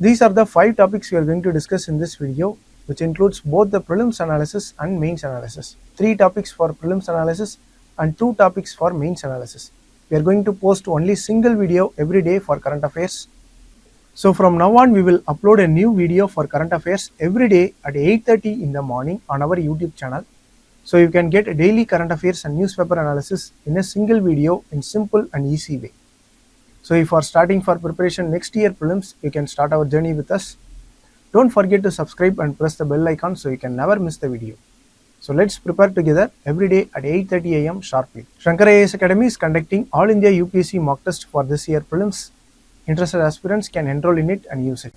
These are the 5 topics we are going to discuss in this video, which includes both the prelims analysis and mains analysis. 3 topics for prelims analysis and 2 topics for mains analysis. We are going to post only single video every day for current affairs. So from now on, we will upload a new video for current affairs every day at 8:30 in the morning on our YouTube channel. So you can get daily current affairs and newspaper analysis in a single video in simple and easy way. So if you are starting for preparation next year prelims, you can start our journey with us. Don't forget to subscribe and press the bell icon so you can never miss the video. So let's prepare together every day at 8:30 AM sharply. Shankar IAS Academy is conducting All India UPSC mock test for this year prelims. Interested aspirants can enroll in it and use it.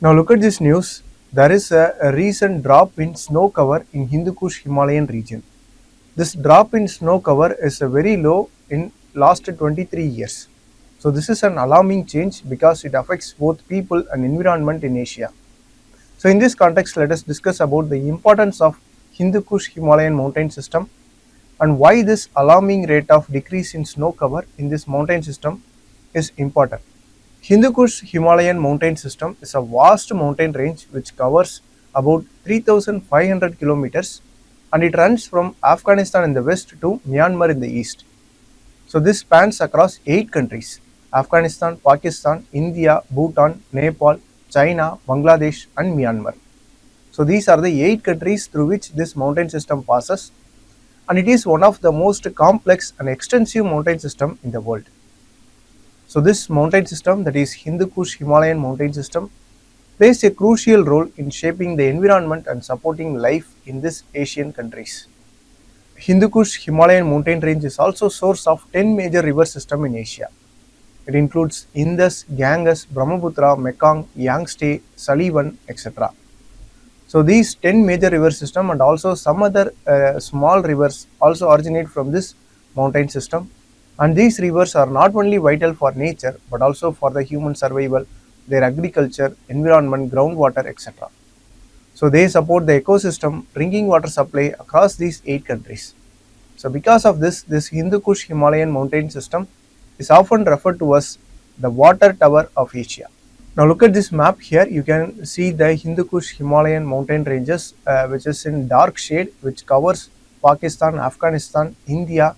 Now look at this news. There is a recent drop in snow cover in Hindu Kush Himalayan region. This drop in snow cover is very low in last 23 years. So this is an alarming change because it affects both people and environment in Asia. So in this context, let us discuss about the importance of Hindu Kush Himalayan mountain system and why this alarming rate of decrease in snow cover in this mountain system is important. Hindu Kush Himalayan mountain system is a vast mountain range which covers about 3,500 kilometers and it runs from Afghanistan in the west to Myanmar in the east. So this spans across 8 countries: Afghanistan, Pakistan, India, Bhutan, Nepal, China, Bangladesh and Myanmar. So these are the 8 countries through which this mountain system passes, and it is one of the most complex and extensive mountain system in the world. So this mountain system, that is Hindu Kush Himalayan mountain system, plays a crucial role in shaping the environment and supporting life in these Asian countries. Hindu Kush Himalayan mountain range is also source of 10 major river system in Asia. It includes Indus, Ganges, Brahmaputra, Mekong, Yangtze, Sullivan, etc. So these 10 major river system and also some other small rivers also originate from this mountain system, and these rivers are not only vital for nature but also for the human survival, their agriculture, environment, groundwater, etc. So they support the ecosystem, drinking water supply across these 8 countries. So because of this Hindu Kush Himalayan mountain system is often referred to as the water tower of Asia. Now look at this map here. You can see the Hindu Kush Himalayan mountain ranges which is in dark shade, which covers Pakistan, Afghanistan, India,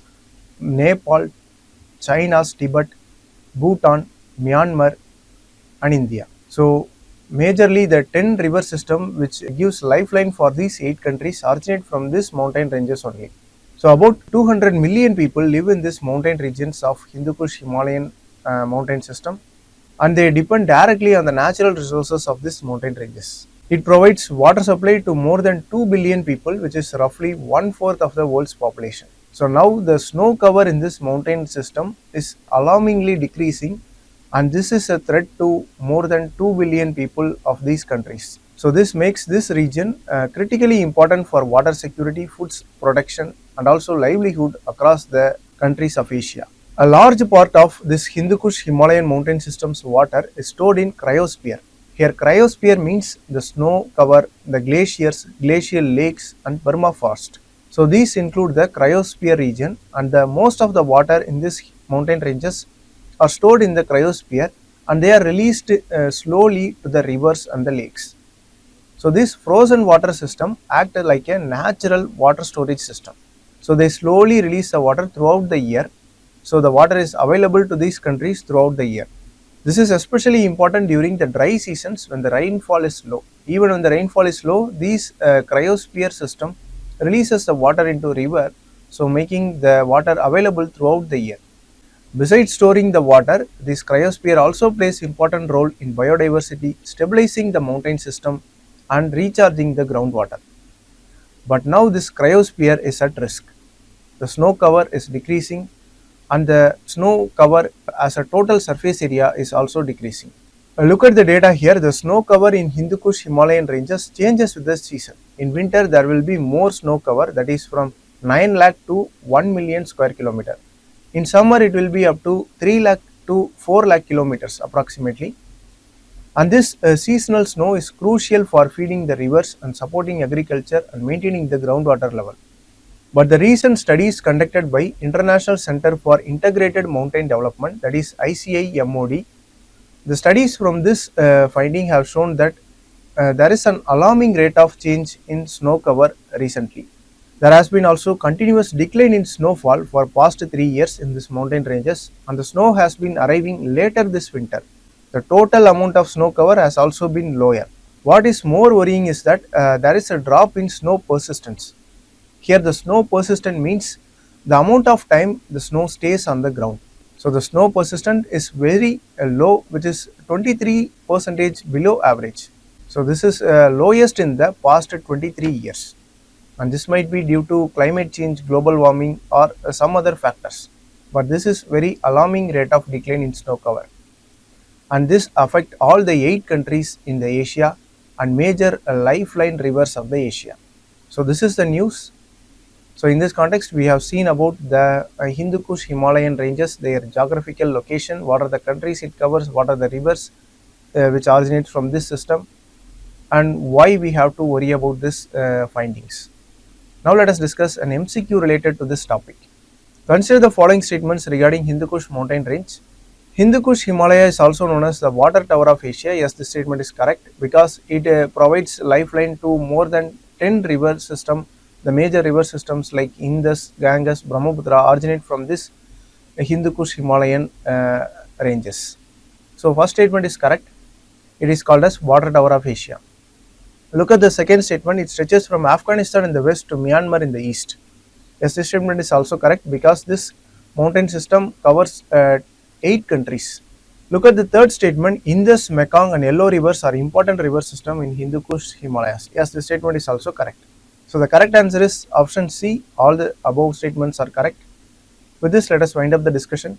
Nepal, China's Tibet, Bhutan, Myanmar and India. So majorly the 10 river system which gives lifeline for these 8 countries originate from this mountain ranges only. So about 200 million people live in this mountain regions of Hindu Kush Himalayan mountain system, and they depend directly on the natural resources of this mountain ranges. It provides water supply to more than 2 billion people, which is roughly 1/4 of the world's population. So now the snow cover in this mountain system is alarmingly decreasing, and this is a threat to more than 2 billion people of these countries. So this makes this region critically important for water security, foods production and also livelihood across the countries of Asia. A large part of this Hindu Kush Himalayan mountain system's water is stored in cryosphere. Here cryosphere means the snow cover, the glaciers, glacial lakes and permafrost. So these include the cryosphere region, and the most of the water in this mountain ranges are stored in the cryosphere and they are released slowly to the rivers and the lakes. So this frozen water system acts like a natural water storage system. So they slowly release the water throughout the year. So the water is available to these countries throughout the year. This is especially important during the dry seasons when the rainfall is low. Even when the rainfall is low, these cryosphere system releases the water into river, so making the water available throughout the year. Besides storing the water, this cryosphere also plays important role in biodiversity, stabilizing the mountain system and recharging the groundwater. But now this cryosphere is at risk. The snow cover is decreasing and the snow cover as a total surface area is also decreasing. Look at the data here. The snow cover in Hindu Kush Himalayan ranges changes with the season. In winter there will be more snow cover, that is from 9 lakh to 1 million square kilometer. In summer it will be up to 3 lakh to 4 lakh kilometers approximately. And this seasonal snow is crucial for feeding the rivers and supporting agriculture and maintaining the groundwater level. But the recent studies conducted by International Center for Integrated Mountain Development, that is ICIMOD, The studies from this finding have shown that there is an alarming rate of change in snow cover recently. There has been also continuous decline in snowfall for past 3 years in these mountain ranges, and the snow has been arriving later this winter. The total amount of snow cover has also been lower. What is more worrying is that there is a drop in snow persistence. Here the snow persistent means the amount of time the snow stays on the ground. So the snow persistent is very low, which is 23% below average. So this is lowest in the past 23 years. And this might be due to climate change, global warming, or some other factors. But this is very alarming rate of decline in snow cover. And this affect all the 8 countries in the Asia and major lifeline rivers of the Asia. So this is the news. So in this context, we have seen about the Hindu Kush Himalayan ranges, their geographical location, what are the countries it covers, what are the rivers which originate from this system, and why we have to worry about this findings. Now let us discuss an MCQ related to this topic. Consider the following statements regarding Hindu Kush mountain range. Hindu Kush Himalaya is also known as the water tower of Asia. Yes, this statement is correct because it provides lifeline to more than 10 river system. The major river systems like Indus, Ganges, Brahmaputra originate from this Hindu Kush Himalayan ranges. So first statement is correct. It is called as water tower of Asia. Look at the second statement. It stretches from Afghanistan in the west to Myanmar in the east. Yes, this statement is also correct because this mountain system covers 8 countries. Look at the third statement. Indus, Mekong and Yellow rivers are important river system in Hindu Kush Himalayas. Yes, this statement is also correct. So the correct answer is option C. All the above statements are correct. With this, let us wind up the discussion.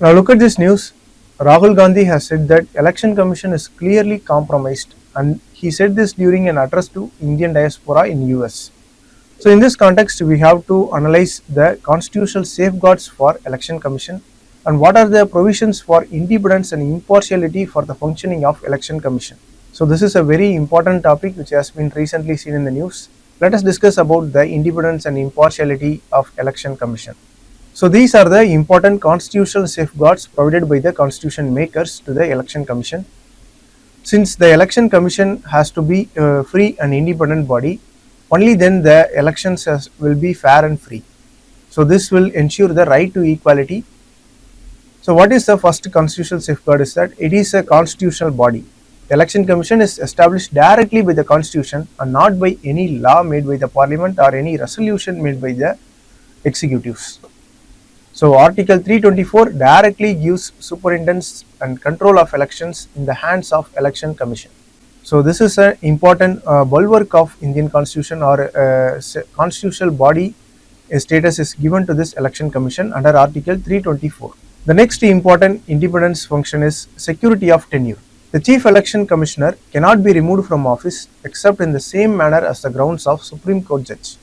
Now look at this news. Rahul Gandhi has said that Election Commission is clearly compromised, and he said this during an address to Indian diaspora in US. So in this context, we have to analyze the constitutional safeguards for Election Commission and what are the provisions for independence and impartiality for the functioning of Election Commission. So this is a very important topic which has been recently seen in the news. Let us discuss about the independence and impartiality of Election Commission. So these are the important constitutional safeguards provided by the constitution makers to the Election Commission. Since the Election Commission has to be a free and independent body, only then the elections will be fair and free. So this will ensure the right to equality. So what is the first constitutional safeguard is that it is a constitutional body. The Election Commission is established directly by the Constitution and not by any law made by the Parliament or any resolution made by the executives. So Article 324 directly gives superintendence and control of elections in the hands of Election Commission. So this is an important bulwark of Indian Constitution, or constitutional body status is given to this Election Commission under Article 324. The next important independence function is security of tenure. The Chief Election Commissioner cannot be removed from office except in the same manner as the grounds of Supreme Court judge.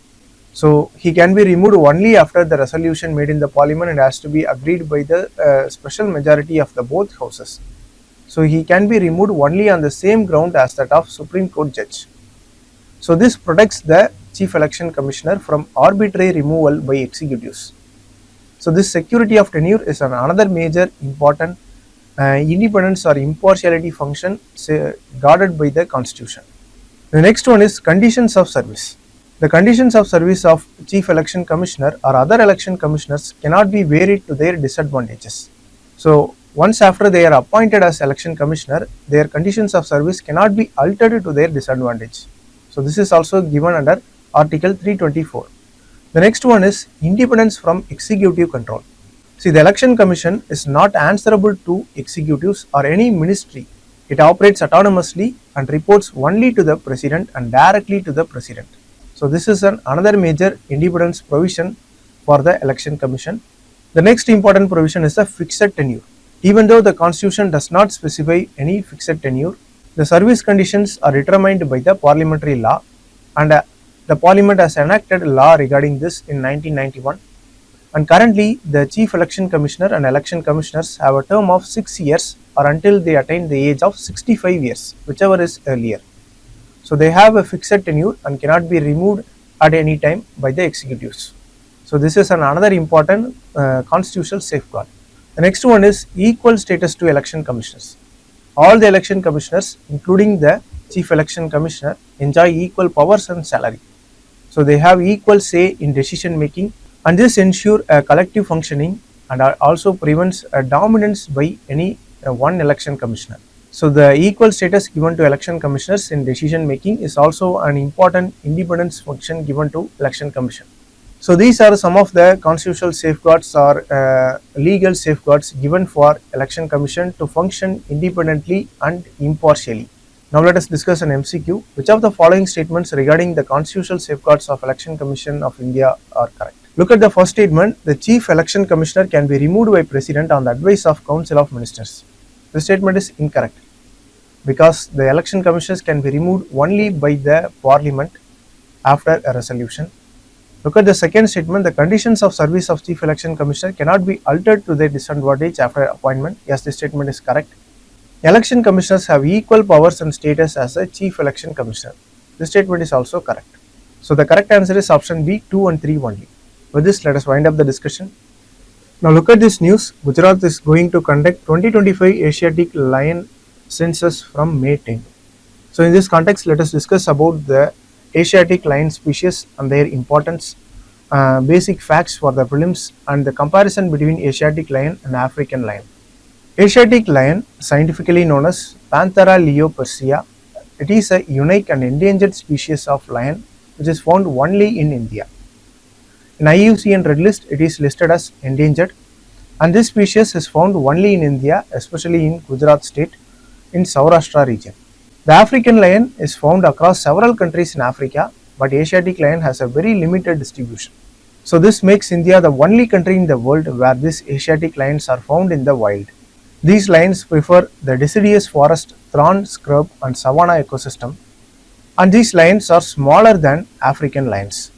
So he can be removed only after the resolution made in the Parliament and has to be agreed by the special majority of the both houses. So he can be removed only on the same ground as that of Supreme Court judge. So this protects the Chief Election Commissioner from arbitrary removal by executives. So this security of tenure is another major important independence or impartiality function guarded by the Constitution. The next one is conditions of service. The conditions of service of Chief Election Commissioner or other election commissioners cannot be varied to their disadvantages. So once after they are appointed as Election Commissioner, their conditions of service cannot be altered to their disadvantage. So this is also given under Article 324. The next one is independence from executive control. See, the Election Commission is not answerable to executives or any ministry. It operates autonomously and reports only to the President and directly to the President. So this is another major independence provision for the Election Commission. The next important provision is the fixed tenure. Even though the Constitution does not specify any fixed tenure, the service conditions are determined by the parliamentary law, and the Parliament has enacted a law regarding this in 1991. And currently, the Chief Election Commissioner and Election Commissioners have a term of 6 years or until they attain the age of 65 years, whichever is earlier. So they have a fixed tenure and cannot be removed at any time by the executives. So this is another important constitutional safeguard. The next one is equal status to election commissioners. all the election commissioners, including the chief election commissioner, enjoy equal powers and salary. So they have equal say in decision making, and this ensures a collective functioning and also prevents a dominance by any one election commissioner. So the equal status given to election commissioners in decision making is also an important independence function given to election commission. So these are some of the constitutional safeguards or legal safeguards given for election commission to function independently and impartially. Now let us discuss an MCQ. Which of the following statements regarding the constitutional safeguards of Election Commission of India are correct? Look at the first statement. The Chief Election Commissioner can be removed by President on the advice of Council of Ministers. This statement is incorrect because the election commissioners can be removed only by the Parliament after a resolution. Look at the second statement. The conditions of service of Chief Election Commissioner cannot be altered to their disadvantage after appointment. Yes, this statement is correct. Election commissioners have equal powers and status as a Chief Election Commissioner. This statement is also correct. So the correct answer is option B, 2 and 3 only. With this, let us wind up the discussion. Now look at this news. Gujarat is going to conduct 2025 Asiatic lion census from May 10. So in this context, let us discuss about the Asiatic lion species and their importance, basic facts for the prelims, and the comparison between Asiatic lion and African lion. Asiatic lion, scientifically known as Panthera leoparcia, it is a unique and endangered species of lion which is found only in India. In IUCN Red List, it is listed as endangered, and this species is found only in India, especially in Gujarat state in Saurashtra region. The African lion is found across several countries in Africa, but Asiatic lion has a very limited distribution. So this makes India the only country in the world where these Asiatic lions are found in the wild. These lions prefer the deciduous forest, thorn, scrub and savanna ecosystem, and these lions are smaller than African lions.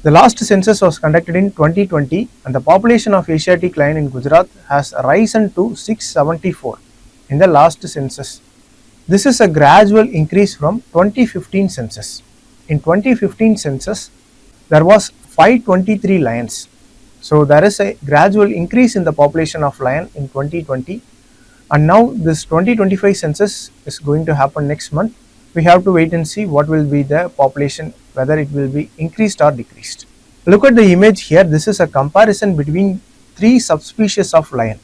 The last census was conducted in 2020 and the population of Asiatic lion in Gujarat has risen to 674 in the last census. This is a gradual increase from 2015 census. In 2015 census, there was 523 lions. So there is a gradual increase in the population of lion in 2020, and now this 2025 census is going to happen next month. We have to wait and see what will be the population, whether it will be increased or decreased. Look at the image here. This is a comparison between three subspecies of lion.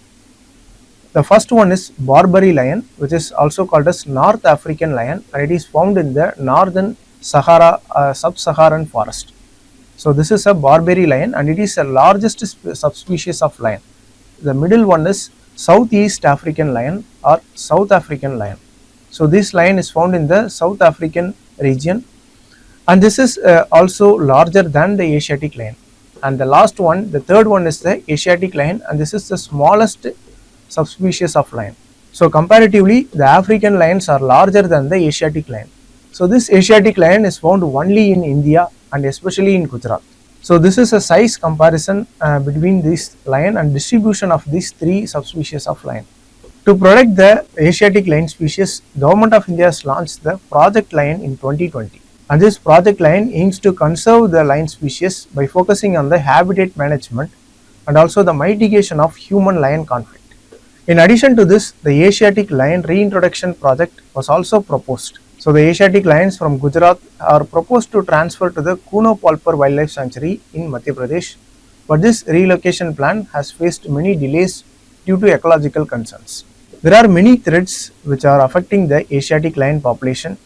The first one is Barbary lion, which is also called as North African lion, and it is found in the northern sub-Saharan forest. So this is a Barbary lion and it is the largest subspecies of lion. The middle one is Southeast African lion or South African lion. So this lion is found in the South African region, and this is also larger than the Asiatic lion. And the last one, the third one is the Asiatic lion, and this is the smallest subspecies of lion. So comparatively, the African lions are larger than the Asiatic lion. So this Asiatic lion is found only in India and especially in Gujarat. So this is a size comparison between this lion and distribution of these three subspecies of lion. To protect the Asiatic lion species, Government of India has launched the Project Lion in 2020. And this Project Lion aims to conserve the lion species by focusing on the habitat management and also the mitigation of human-lion conflict. In addition to this, the Asiatic lion reintroduction project was also proposed. So the Asiatic lions from Gujarat are proposed to transfer to the Kuno Palpar Wildlife Sanctuary in Madhya Pradesh, but this relocation plan has faced many delays due to ecological concerns. There are many threats which are affecting the Asiatic lion population.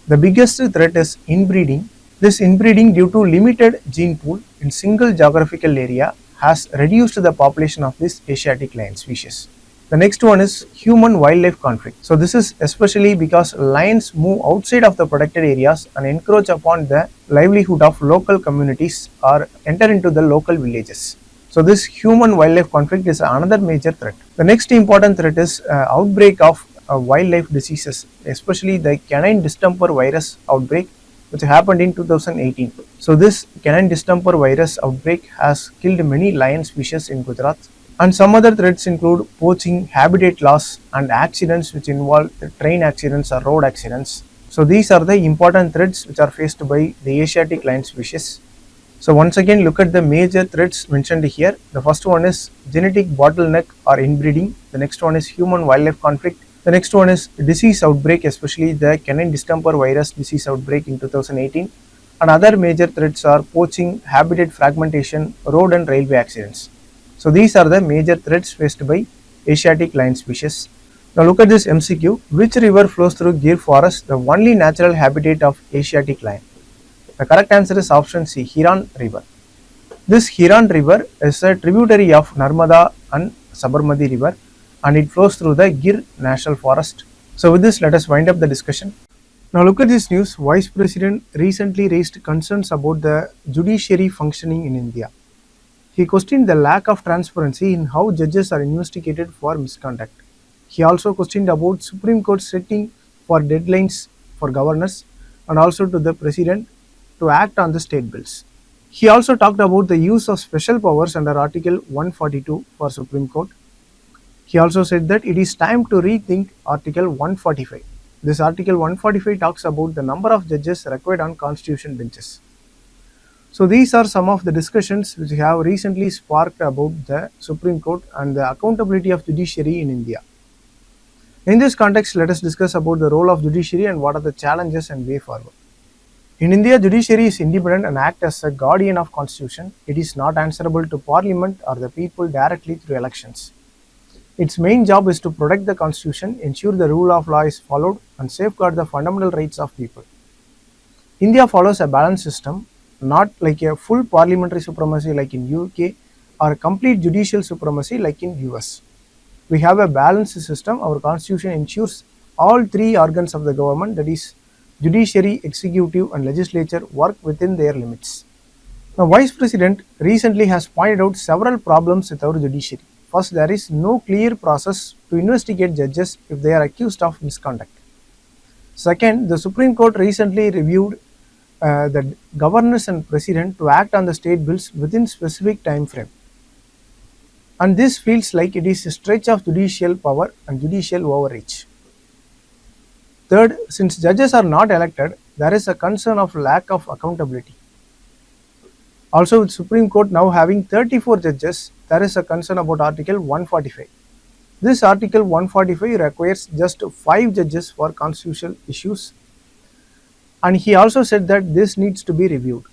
The biggest threat is inbreeding. This inbreeding due to limited gene pool in single geographical area has reduced the population of this Asiatic lion species. The next one is human-wildlife conflict. So this is especially because lions move outside of the protected areas and encroach upon the livelihood of local communities or enter into the local villages. So this human-wildlife conflict is another major threat. The next important threat is outbreak of wildlife diseases, especially the canine distemper virus outbreak which happened in 2018. So this canine distemper virus outbreak has killed many lion species in Gujarat. And some other threats include poaching, habitat loss and accidents which involve train accidents or road accidents. So these are the important threats which are faced by the Asiatic lion species. So once again, look at the major threats mentioned here. The first one is genetic bottleneck or inbreeding. The next one is human-wildlife conflict. The next one is disease outbreak, especially the canine distemper virus disease outbreak in 2018. And other major threats are poaching, habitat fragmentation, road and railway accidents. So these are the major threats faced by Asiatic lion species. Now look at this MCQ. Which river flows through Gir forest, the only natural habitat of Asiatic lion? The correct answer is option C, Hiran River. This Hiran River is a tributary of Narmada and Sabarmati River, and it flows through the Gir National Forest. So with this, let us wind up the discussion. Now look at this news. Vice President recently raised concerns about the judiciary functioning in India. He questioned the lack of transparency in how judges are investigated for misconduct. He also questioned about Supreme Court setting for deadlines for governors and also to the President to act on the state bills. He also talked about the use of special powers under Article 142 for Supreme Court. He also said that it is time to rethink Article 145. This Article 145 talks about the number of judges required on constitution benches. So these are some of the discussions which have recently sparked about the Supreme Court and the accountability of judiciary in India. In this context, let us discuss about the role of judiciary and what are the challenges and way forward. In India, judiciary is independent and acts as a guardian of constitution. It is not answerable to parliament or the people directly through elections. Its main job is to protect the constitution, ensure the rule of law is followed, and safeguard the fundamental rights of people. India follows a balanced system, not like a full parliamentary supremacy like in UK or a complete judicial supremacy like in US. We have a balanced system. Our constitution ensures all three organs of the government, that is judiciary, executive and legislature, work within their limits. Now, Vice President recently has pointed out several problems with our judiciary. First, there is no clear process to investigate judges if they are accused of misconduct. Second, the Supreme Court recently reviewed the governors and president to act on the state bills within specific time frame. And this feels like it is a stretch of judicial power and judicial overreach. Third, since judges are not elected, there is a concern of lack of accountability. Also, with Supreme Court now having 34 judges, there is a concern about Article 145. This Article 145 requires just 5 judges for constitutional issues, and he also said that this needs to be reviewed.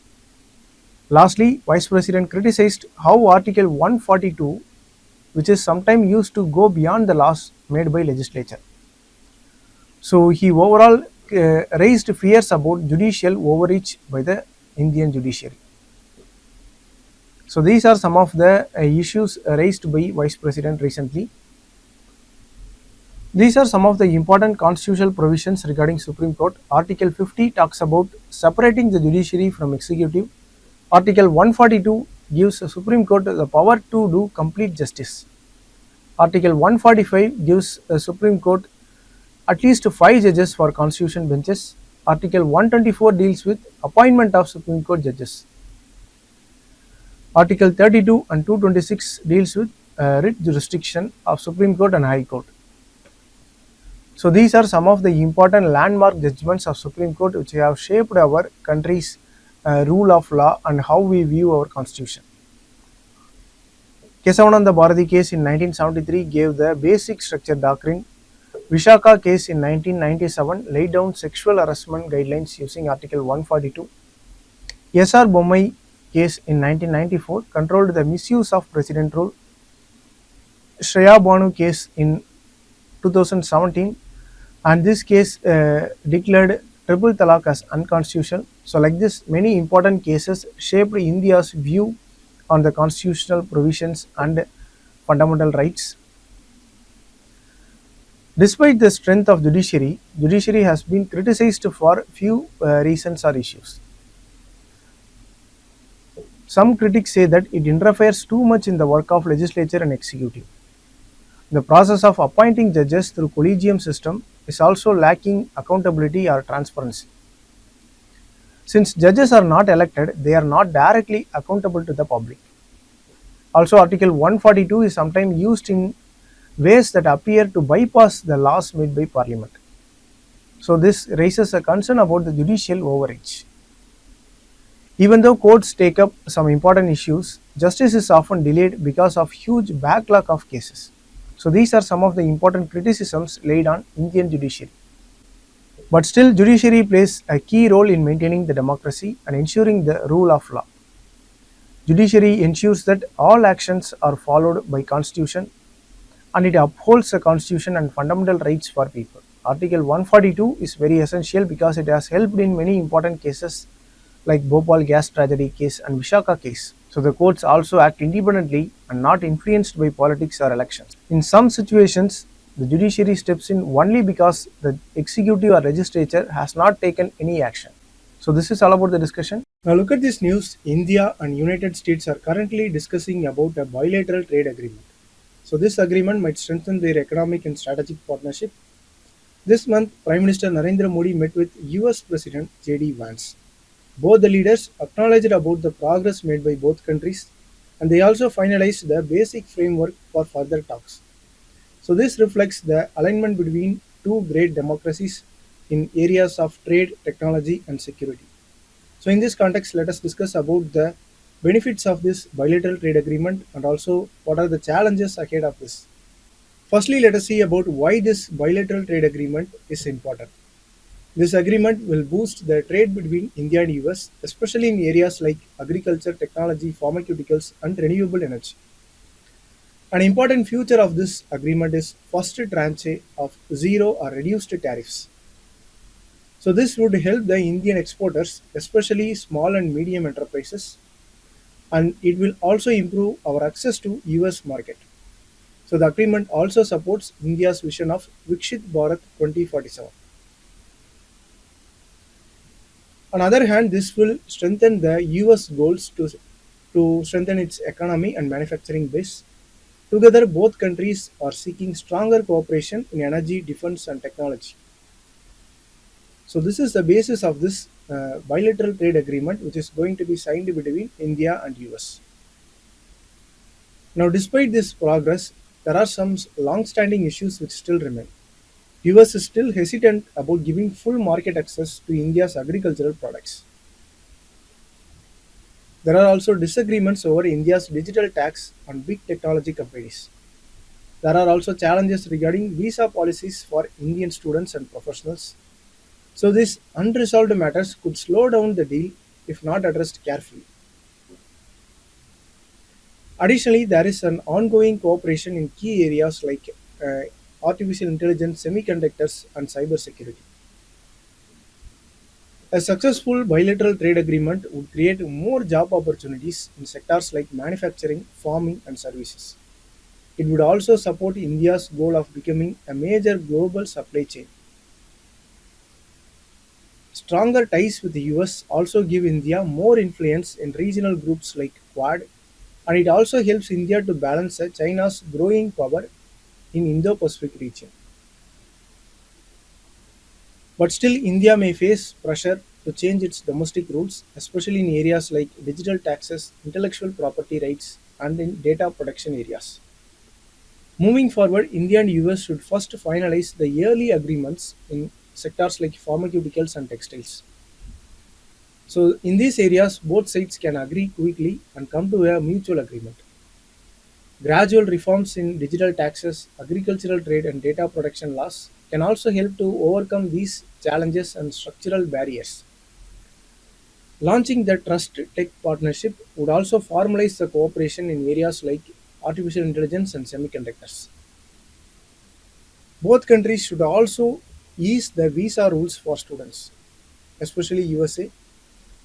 Lastly, Vice President criticized how Article 142, which is sometimes used to go beyond the laws made by legislature. So he overall raised fears about judicial overreach by the Indian judiciary. So these are some of the issues raised by Vice President recently. These are some of the important constitutional provisions regarding Supreme Court. Article 50 talks about separating the judiciary from executive. Article 142 gives the Supreme Court the power to do complete justice. Article 145 gives the Supreme Court at least 5 judges for constitution benches. Article 124 deals with appointment of Supreme Court judges. Article 32 and 226 deals with writ jurisdiction of Supreme Court and High Court. So these are some of the important landmark judgments of Supreme Court which have shaped our country's rule of law and how we view our constitution. Kesavananda Bharati case in 1973 gave the basic structure doctrine. Vishaka case in 1997 laid down sexual harassment guidelines using Article 142. S.R. Bommai case in 1994 controlled the misuse of president rule. Shreya Banu case in 2017, and this case declared triple talaq as unconstitutional. So like this, many important cases shaped India's view on the constitutional provisions and fundamental rights. Despite the strength of judiciary has been criticized for few reasons or issues. Some critics say that it interferes too much in the work of legislature and executive. The process of appointing judges through collegium system is also lacking accountability or transparency. Since judges are not elected, they are not directly accountable to the public. Also, Article 142 is sometimes used in ways that appear to bypass the laws made by Parliament. So this raises a concern about the judicial overreach. Even though courts take up some important issues, justice is often delayed because of huge backlog of cases. So these are some of the important criticisms laid on Indian judiciary. But still, judiciary plays a key role in maintaining the democracy and ensuring the rule of law. Judiciary ensures that all actions are followed by constitution and it upholds the constitution and fundamental rights for people. Article 142 is very essential because it has helped in many important cases like Bhopal gas tragedy case and Vishaka case. So the courts also act independently and not influenced by politics or elections. In some situations, the judiciary steps in only because the executive or legislature has not taken any action. So this is all about the discussion. Now look at this news. India and United States are currently discussing about a bilateral trade agreement. So this agreement might strengthen their economic and strategic partnership. This month, Prime Minister Narendra Modi met with US President JD Vance. Both the leaders acknowledged about the progress made by both countries and they also finalized the basic framework for further talks. So this reflects the alignment between two great democracies in areas of trade, technology and security. So in this context, let us discuss about the benefits of this bilateral trade agreement and also what are the challenges ahead of this. Firstly, let us see about why this bilateral trade agreement is important. This agreement will boost the trade between India and US, especially in areas like agriculture, technology, pharmaceuticals, and renewable energy. An important feature of this agreement is first tranche of zero or reduced tariffs. So this would help the Indian exporters, especially small and medium enterprises, and it will also improve our access to US market. So the agreement also supports India's vision of Vikshit Bharat 2047. On the other hand, this will strengthen the US goals to strengthen its economy and manufacturing base. Together, both countries are seeking stronger cooperation in energy, defense, and technology. So, this is the basis of this bilateral trade agreement, which is going to be signed between India and US. Now, despite this progress, there are some long-standing issues which still remain. US is still hesitant about giving full market access to India's agricultural products. There are also disagreements over India's digital tax on big technology companies. There are also challenges regarding visa policies for Indian students and professionals. So these unresolved matters could slow down the deal if not addressed carefully. Additionally, there is an ongoing cooperation in key areas like artificial intelligence, semiconductors, and cybersecurity. A successful bilateral trade agreement would create more job opportunities in sectors like manufacturing, farming, and services. It would also support India's goal of becoming a major global supply chain. Stronger ties with the US also give India more influence in regional groups like Quad, and it also helps India to balance China's growing power in Indo-Pacific region. But still, India may face pressure to change its domestic rules, especially in areas like digital taxes, intellectual property rights, and in data protection areas. Moving forward, India and US should first finalize the yearly agreements in sectors like pharmaceuticals and textiles. So, in these areas, both sides can agree quickly and come to a mutual agreement. Gradual reforms in digital taxes, agricultural trade, and data protection laws can also help to overcome these challenges and structural barriers. Launching the Trust Tech Partnership would also formalize the cooperation in areas like artificial intelligence and semiconductors. Both countries should also ease the visa rules for students, especially USA.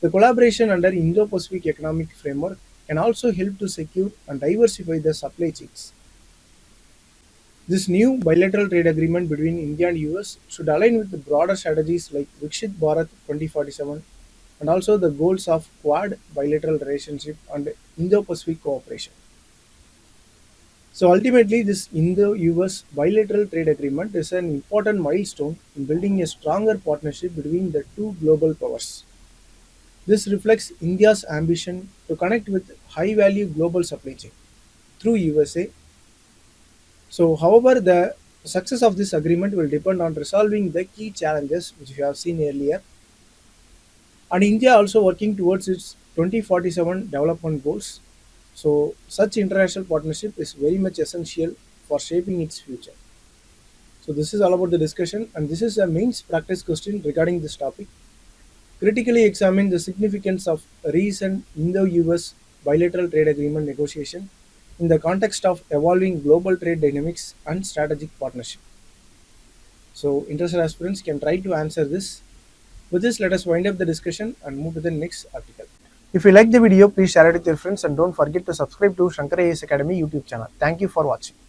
The collaboration under Indo-Pacific Economic Framework can also help to secure and diversify the supply chains. This new bilateral trade agreement between India and US should align with the broader strategies like Vikshit Bharat 2047 and also the goals of Quad bilateral relationship and Indo-Pacific cooperation. So ultimately, this Indo-US bilateral trade agreement is an important milestone in building a stronger partnership between the two global powers. This reflects India's ambition to connect with high-value global supply chain through USA. So, however, the success of this agreement will depend on resolving the key challenges which we have seen earlier, and India also working towards its 2047 development goals. So, such international partnership is very much essential for shaping its future. So this is all about the discussion, and this is a mains practice question regarding this topic. Critically examine the significance of recent Indo-US bilateral trade agreement negotiation in the context of evolving global trade dynamics and strategic partnership. So interested aspirants can try to answer this. With this, let us wind up the discussion and move to the next article. If you like the video, please share it with your friends and don't forget to subscribe to Shankar IAS Academy YouTube channel. Thank you for watching.